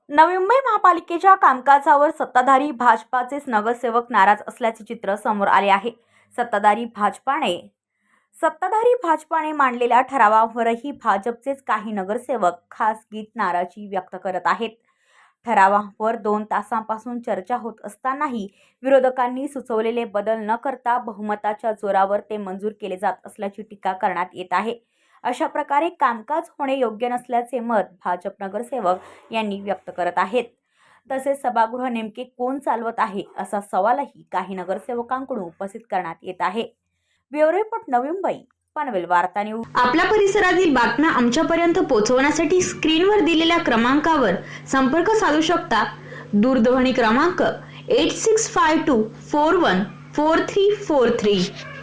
नवी मुंबई महापालिकेच्या कामकाजावर सत्ताधारी भाजपाचेच नगरसेवक नाराज असल्याचे चित्र समोर आले आहे। सत्ताधारी भाजपाने मांडलेल्या ठरावावरही भाजपचेच काही नगरसेवक खासगीत नाराजी व्यक्त करत आहेत। ठरावावर 2 तासांपासून चर्चा होत असतानाही विरोधकांनी सुचवलेले बदल न करता बहुमताच्या जोरावर ते मंजूर केले जात असल्याची टीका करण्यात येत आहे। अशा प्रकारे कामकाज होणे योग्य नसल्याचे मत भाजप नगरसेवक यांनी व्यक्त करत आहेत। तसेच सभागृह नेमके कोण चालवत आहे असा सवालही काही नगरसेवकांकडून उपस्थित करण्यात येत आहे। ब्युरो रिपोर्ट, नवी मुंबई, पनवेल वार्ता न्यूज। आपल्या परिसरातील बातम्या आमच्यापर्यंत पोहोचवण्यासाठी स्क्रीनवर दिलेल्या क्रमांकावर संपर्क साधू शकता। दूरध्वनी क्रमांक 8652414343।